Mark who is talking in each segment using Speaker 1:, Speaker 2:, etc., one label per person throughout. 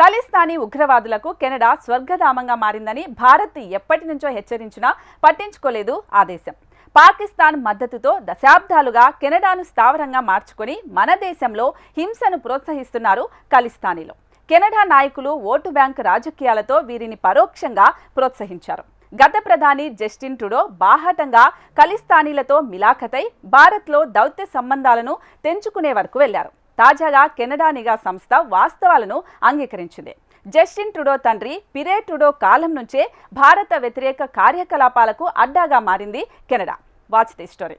Speaker 1: Khalistani ఉగ్రవాదులకు Canada స్వర్గధామంగా మారిందని భారత్ ఎప్పటి నుంచో హెచ్చరించినా పట్టించుకోలేదు ఆ దేశం. పాకిస్తాన్ మద్దతుతో దశాబ్దాలుగా కెనడాను స్థావరంగా మార్చుకొని మన దేశంలో హింసను ప్రోత్సహిస్తున్నారు ఖలిస్తానీలు. కెనడా నాయకులు ఓటు బ్యాంక్ రాజకీయాలతో వీరిని పరోక్షంగా ప్రోత్సహించారు. గత ప్రధాని జస్టిన్ ట్రూడో బాహాటంగా ఖలిస్తానీలతో మిలాఖతై భారత్లో దౌత్య సంబంధాలను తెంచుకునే వరకు వెళ్లారు. తాజాగా కెనడా నిఘా సంస్థ వాస్తవాలను అంగీకరించింది. జస్టిన్ ట్రూడో తండ్రి పిరే ట్రూడో కాలం నుంచే భారత వ్యతిరేక కార్యకలాపాలకు అడ్డాగా మారింది Canada. Watch the story.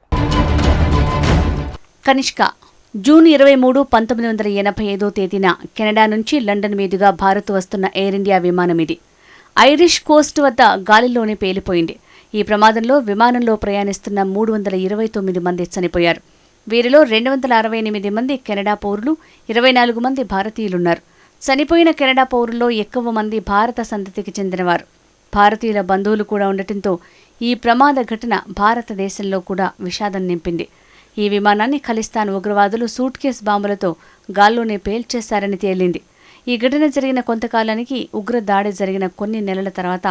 Speaker 2: Kanishka June 23, 1985 తేదీన కెనడా నుంచి లండన్ మీదుగా భారత్ వస్తున్న ఎయిర్ ఇండియా విమానం ఇది. ఐరిష్ కోస్ట్ వద్ద గాలిలోనే పేలిపోయింది. ఈ ప్రమాదంలో విమానంలో ప్రయాణిస్తున్న 329 మంది చనిపోయారు. వీరిలో 268 మంది కెనడా పౌరులు, 24 మంది భారతీయులున్నారు. చనిపోయిన కెనడా పౌరుల్లో ఎక్కువ మంది భారత సంతతికి చెందినవారు. భారతీయుల బంధువులు కూడా ఉండటంతో ఈ ప్రమాద ఘటన భారతదేశంలో కూడా విషాదం నింపింది. ఈ విమానాన్ని ఖలిస్తాన్ ఉగ్రవాదులు సూట్ కేస్ బాంబులతో గాల్లోనే పేల్చేశారని తేలింది. ఈ ఘటన జరిగిన కొంతకాలానికి ఉగ్ర దాడి జరిగిన కొన్ని నెలల తర్వాత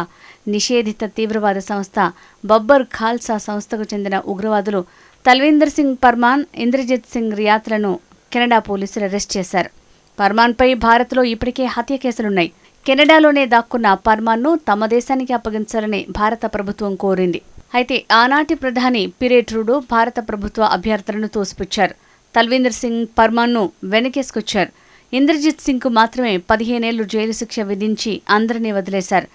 Speaker 2: నిషేధిత తీవ్రవాద సంస్థ బబ్బర్ ఖాల్సా సంస్థకు చెందిన ఉగ్రవాదులు తల్వీందర్ సింగ్ పర్మాన్, ఇంద్రజిత్ సింగ్ రియాత్లను కెనడా పోలీసులు అరెస్ట్ చేశారు. పర్మాన్పై భారత్లో ఇప్పటికే హత్య కేసులున్నాయి. కెనడాలోనే దాక్కున్న పర్మాన్ను తమ దేశానికి అప్పగించాలని భారత ప్రభుత్వం కోరింది. అయితే ఆనాటి ప్రధాని పిరే ట్రూడో భారత ప్రభుత్వ అభ్యర్థులను తోసిపుచ్చారు. తల్వీందర్ సింగ్ పర్మాన్ను వెనకేసుకొచ్చారు. ఇంద్రజిత్ సింగ్కు మాత్రమే 15 ఏళ్లు జైలు శిక్ష విధించి అందరినీ వదిలేశారు.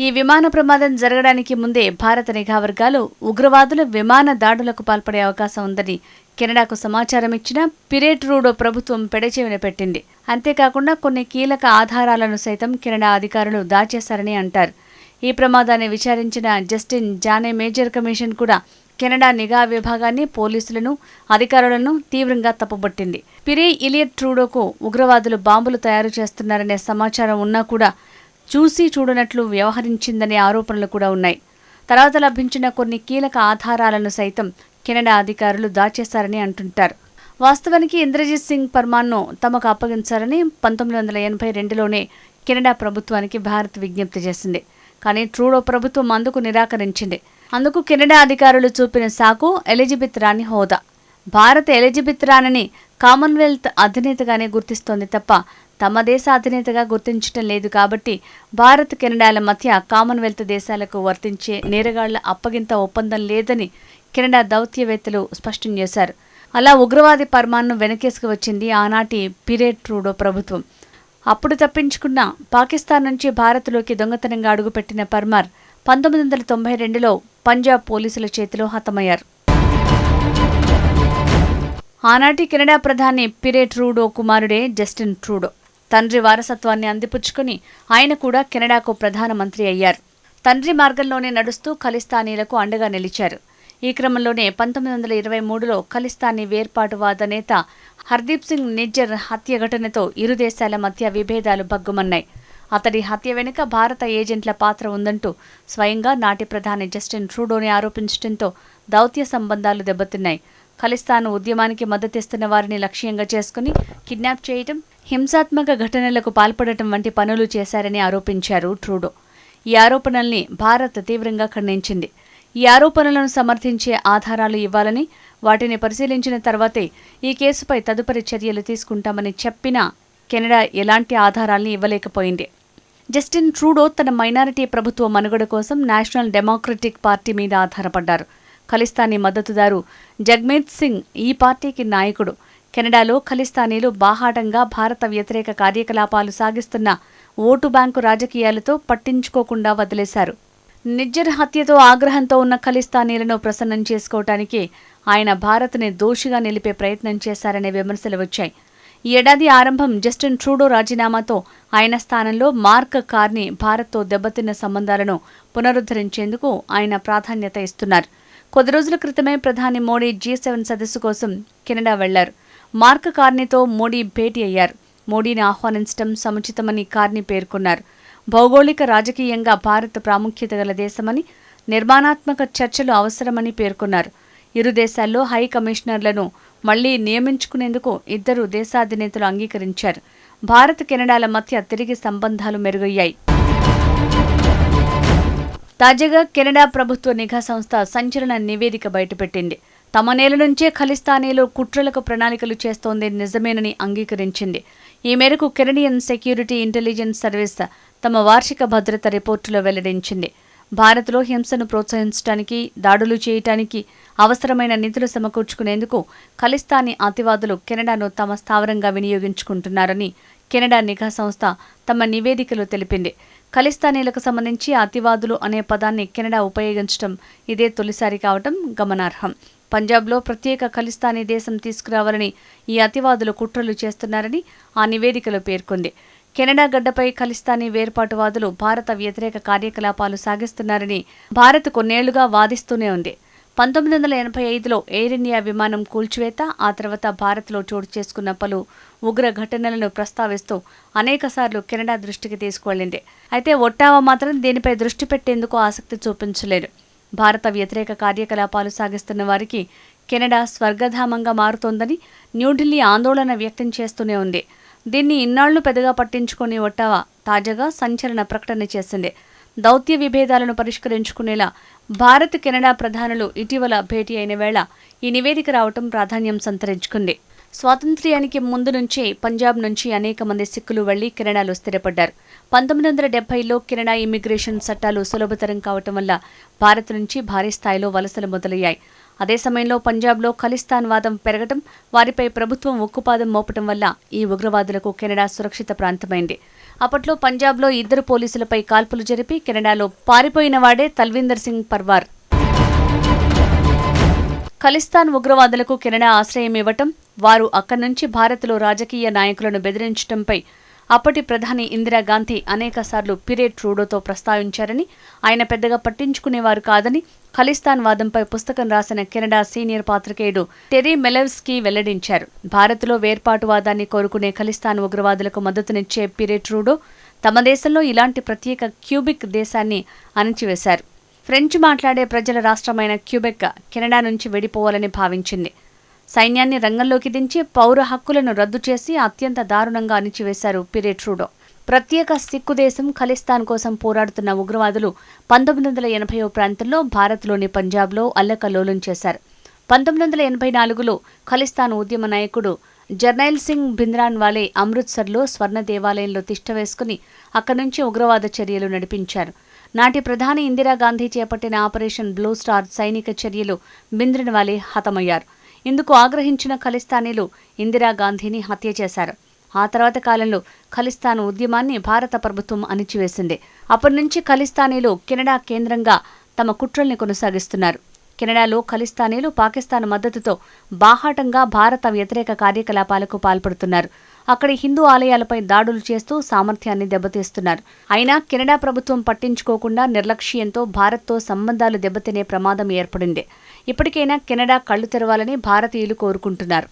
Speaker 2: ఈ విమాన ప్రమాదం జరగడానికి ముందే భారత నిఘా వర్గాలు ఉగ్రవాదుల విమాన దాడులకు పాల్పడే అవకాశం ఉందని కెనడాకు సమాచారం ఇచ్చినా పిరే ట్రూడో ప్రభుత్వం పెడచెవిన పెట్టింది. అంతేకాకుండా కొన్ని కీలక ఆధారాలను సైతం కెనడా అధికారులు దాచేశారని అంటారు. ఈ ప్రమాదాన్ని విచారించిన జస్టిన్ జానే మేజర్ కమిషన్ కూడా కెనడా నిఘా విభాగాన్ని, పోలీసులను, అధికారులను తీవ్రంగా తప్పుబట్టింది. పిరే ఇలియట్ ట్రూడోకు ఉగ్రవాదులు బాంబులు తయారు చేస్తున్నారనే సమాచారం ఉన్నా కూడా చూసి చూడనట్లు వ్యవహరించిందనే ఆరోపణలు కూడా ఉన్నాయి. తర్వాత లభించిన కొన్ని కీలక ఆధారాలను సైతం కెనడా అధికారులు దాచేశారని అంటుంటారు. వాస్తవానికి ఇంద్రజిత్ సింగ్ పర్మాన్ను తమకు అప్పగించాలని 1982లోనే కెనడా ప్రభుత్వానికి భారత్ విజ్ఞప్తి చేసింది. కానీ ట్రూడో ప్రభుత్వం అందుకు నిరాకరించింది. అందుకు కెనడా అధికారులు చూపిన సాకు ఎలిజబెత్ రాణి హోదా. భారత్ ఎలిజబెత్ రాణిని కామన్వెల్త్ అధినేతగానే గుర్తిస్తోంది తప్ప తమ దేశ అధినేతగా గుర్తించటం లేదు. కాబట్టి భారత్ కెనడాల మధ్య కామన్వెల్త్ దేశాలకు వర్తించే నేరగాళ్ల అప్పగింత ఒప్పందం లేదని కెనడా దౌత్యవేత్తలు స్పష్టం చేశారు. అలా ఉగ్రవాది పర్మాన్ను వెనకేసుకు వచ్చింది ఆనాటి పిరే ట్రూడో ప్రభుత్వం. అప్పుడు తప్పించుకున్న పాకిస్తాన్ నుంచి భారత్లోకి దొంగతనంగా అడుగుపెట్టిన పర్మార్ 1992లో పంజాబ్ పోలీసుల చేతిలో హతమయ్యారు. ఆనాటి కెనడా ప్రధాని పిరే ట్రూడో కుమారుడే జస్టిన్ ట్రూడో. తండ్రి వారసత్వాన్ని అందిపుచ్చుకుని ఆయన కూడా కెనడాకు ప్రధానమంత్రి అయ్యారు. తండ్రి మార్గంలోనే నడుస్తూ ఖలిస్తానీలకు అండగా నిలిచారు. ఈ క్రమంలోనే 1923లో ఖలిస్తానీ వేర్పాటువాద నేత హర్దీప్ సింగ్ నిజ్జర్ హత్య ఘటనతో ఇరు దేశాల మధ్య విభేదాలు భగ్గుమన్నాయి. అతడి హత్య వెనుక భారత ఏజెంట్ల పాత్ర ఉందంటూ స్వయంగా నాటి ప్రధాని జస్టిన్ ట్రూడోని ఆరోపించడంతో దౌత్య సంబంధాలు దెబ్బతిన్నాయి. ఖలిస్తాన్ ఉద్యమానికి మద్దతిస్తున్న వారిని లక్ష్యంగా చేసుకుని కిడ్నాప్ చేయటం, హింసాత్మక ఘటనలకు పాల్పడటం వంటి పనులు చేశారని ఆరోపించారు ట్రూడో. ఈ ఆరోపణల్ని భారత్ తీవ్రంగా ఖండించింది. ఈ ఆరోపణలను సమర్థించే ఆధారాలు ఇవ్వాలని, వాటిని పరిశీలించిన తర్వాతే ఈ కేసుపై తదుపరి చర్యలు తీసుకుంటామని చెప్పినా కెనడా ఎలాంటి ఆధారాల్ని ఇవ్వలేకపోయింది. జస్టిన్ ట్రూడో తన మైనారిటీ ప్రభుత్వ మనుగడ కోసం నేషనల్ డెమోక్రటిక్ పార్టీ మీద ఆధారపడ్డారు. ఖలిస్తానీ మద్దతుదారు జగ్మీత్ సింగ్ ఈ పార్టీకి నాయకుడు. కెనడాలో ఖలిస్తానీలు బాహాటంగా భారత వ్యతిరేక కార్యకలాపాలు సాగిస్తున్న ఓటు బ్యాంకు రాజకీయాలతో పట్టించుకోకుండా వదిలేశారు. నిజ్జర్ హత్యతో ఆగ్రహంతో ఉన్న ఖలిస్తానీలను ప్రసన్నం చేసుకోవటానికి ఆయన భారత్ని దోషిగా నిలిపే ప్రయత్నం చేశారనే విమర్శలు వచ్చాయి. ఈ ఏడాది ఆరంభం జస్టిన్ ట్రూడో రాజీనామాతో ఆయన స్థానంలో మార్క్ కార్నీ భారత్తో దెబ్బతిన్న సంబంధాలను పునరుద్ధరించేందుకు ఆయన ప్రాధాన్యత ఇస్తున్నారు. కొద్ది రోజుల క్రితమే ప్రధాని మోడీ G7 సదస్సు కోసం కెనడా వెళ్లారు. మార్క్ కార్నీతో మోడీ భేటీ అయ్యారు. మోడీని ఆహ్వానించడం సముచితమని కార్నీ పేర్కొన్నారు. భౌగోళిక రాజకీయంగా భారత్ ప్రాముఖ్యత గల దేశమని, నిర్మాణాత్మక చర్చలు అవసరమని పేర్కొన్నారు. ఇరు దేశాల్లో హై కమిషనర్లను మళ్లీ నియమించుకునేందుకు ఇద్దరు దేశాధినేతలు అంగీకరించారు. భారత్ కెనడాల మధ్య తిరిగి సంబంధాలు మెరుగయ్యాయి. తాజాగా కెనడా ప్రభుత్వ నిఘా సంస్థ సంచలన నివేదిక బయటపెట్టింది. తమ నేల నుంచే ఖలిస్తానీలో కుట్రలకు ప్రణాళికలు చేస్తోంది నిజమేనని అంగీకరించింది. ఈ మేరకు కెనడియన్ సెక్యూరిటీ ఇంటెలిజెన్స్ సర్వీస్ తమ వార్షిక భద్రత రిపోర్టులో వెల్లడించింది. భారత్లో హింసను ప్రోత్సహించడానికి, దాడులు చేయటానికి అవసరమైన నిధులు సమకూర్చుకునేందుకు ఖలిస్తానీ అతివాదులు కెనడాను తమ స్థావరంగా వినియోగించుకుంటున్నారని కెనడా నిఘా సంస్థ తమ నివేదికలో తెలిపింది. ఖలిస్తానీలకు సంబంధించి అతివాదులు అనే పదాన్ని కెనడా ఉపయోగించడం ఇదే తొలిసారి కావటం గమనార్హం. పంజాబ్లో ప్రత్యేక ఖలిస్తానీ దేశం తీసుకురావాలని ఈ అతివాదులు కుట్రలు చేస్తున్నారని ఆ నివేదికలో పేర్కొంది. కెనడా గడ్డపై ఖలిస్తానీ వేర్పాటువాదులు భారత వ్యతిరేక కార్యకలాపాలు సాగిస్తున్నారని భారత్ కొన్నేళ్లుగా వాదిస్తూనే ఉంది. 1985లో ఎయిర్ ఇండియా విమానం కూల్చివేత, ఆ తర్వాత భారత్లో చోటు చేసుకున్న పలు ఉగ్ర ఘటనలను ప్రస్తావిస్తూ అనేకసార్లు కెనడా దృష్టికి తీసుకువెళ్లింది. అయితే ఒట్టావా మాత్రం దీనిపై దృష్టి పెట్టేందుకు ఆసక్తి చూపించలేదు. భారత వ్యతిరేక కార్యకలాపాలు సాగిస్తున్న వారికి కెనడా స్వర్గధామంగా మారుతోందని న్యూఢిల్లీ ఆందోళన వ్యక్తం చేస్తూనే ఉంది. దీన్ని ఇన్నాళ్లు పెద్దగా పట్టించుకుని ఒట్టావా తాజాగా సంచలన ప్రకటన చేసింది. దౌత్య విభేదాలను పరిష్కరించుకునేలా భారత్ కెనడా ప్రధానులు ఇటీవల భేటీ అయిన వేళ ఈ నివేదిక రావటం ప్రాధాన్యం సంతరించుకుంది. స్వాతంత్ర్యానికి ముందు నుంచే పంజాబ్ నుంచి అనేక మంది సిక్కులు వెళ్లి కెనడాలో స్థిరపడ్డారు. 1970లో కెనడా ఇమ్మిగ్రేషన్ చట్టాలు సులభతరం కావటం వల్ల భారత్ నుంచి భారీ స్థాయిలో వలసలు మొదలయ్యాయి. అదే సమయంలో పంజాబ్లో ఖలిస్తాన్ వాదం పెరగటం, వారిపై ప్రభుత్వం ఉక్కుపాదం మోపటం వల్ల ఈ ఉగ్రవాదులకు కెనడా సురక్షిత ప్రాంతమైంది. అప్పట్లో పంజాబ్లో 2 పోలీసులపై కాల్పులు జరిపి కెనడాలో పారిపోయిన వాడే తల్విందర్ సింగ్ పర్వార్. ఖలిస్తాన్ ఉగ్రవాదులకు కెనడా ఆశ్రయం ఇవ్వటం, వారు అక్కడి నుంచి భారత్లో రాజకీయ నాయకులను బెదిరించడంపై అప్పటి ప్రధాని ఇందిరాగాంధీ అనేకసార్లు పిరెట్ ట్రూడోతో ప్రస్తావించారని, ఆయన పెద్దగా పట్టించుకునేవారు కాదని ఖలిస్తాన్ వాదంపై పుస్తకం రాసిన కెనడా సీనియర్ పాత్రికేయుడు టెరీ మెలెవ్స్కీ వెల్లడించారు. భారత్లో వేర్పాటువాదాన్ని కోరుకునే ఖలిస్తాన్ ఉగ్రవాదులకు మద్దతునిచ్చే పిరెట్ ట్రూడో తమ దేశంలో ఇలాంటి ప్రత్యేక క్యూబెక్ దేశాన్ని అణిచివేశారు. ఫ్రెంచ్ మాట్లాడే ప్రజల రాష్ట్రమైన క్యూబెక్ కెనడా నుంచి వెడిపోవాలని భావించింది. సైన్యాన్ని రంగంలోకి దించి పౌర హక్కులను రద్దు చేసి అత్యంత దారుణంగా అణిచివేశారు పిరెట్ ట్రూడో. ప్రత్యేక సిక్కు దేశం ఖలిస్తాన్ కోసం పోరాడుతున్న ఉగ్రవాదులు 1980 ప్రాంతంలో భారత్లోని పంజాబ్లో అల్లకల్లోలం చేశారు. 1984లో ఖలిస్తాన్ ఉద్యమ నాయకుడు జర్నైల్ సింగ్ భింద్రాన్వాలే అమృత్సర్లో స్వర్ణ దేవాలయంలో తిష్టవేసుకుని అక్కడి నుంచి ఉగ్రవాద చర్యలు నడిపించారు. నాటి ప్రధాని ఇందిరాగాంధీ చేపట్టిన ఆపరేషన్ బ్లూ స్టార్ సైనిక చర్యలు భింద్రన్వాలే హతమయ్యారు. ఇందుకు ఆగ్రహించిన ఖలిస్తానీలు ఇందిరాగాంధీని హత్య చేశారు. ఆ తర్వాత కాలంలో ఖలిస్తాన్ ఉద్యమాన్ని భారత ప్రభుత్వం అణిచివేసింది. అప్పటి నుంచి ఖలిస్తానీలు కెనడా కేంద్రంగా తమ కుట్రల్ని కొనసాగిస్తున్నారు. కెనడాలో ఖలిస్తానీలు పాకిస్తాన్ మద్దతుతో బాహాటంగా భారత వ్యతిరేక కార్యకలాపాలకు పాల్పడుతున్నారు. అక్కడి హిందూ ఆలయాలపై దాడులు చేస్తూ సామర్థ్యాన్ని దెబ్బతీస్తున్నారు. అయినా కెనడా ప్రభుత్వం పట్టించుకోకుండా నిర్లక్ష్యంతో భారత్తో సంబంధాలు దెబ్బతినే ప్రమాదం ఏర్పడింది. ఇప్పటికైనా కెనడా కళ్లు తెరవాలని భారతీయులు కోరుకుంటున్నారు.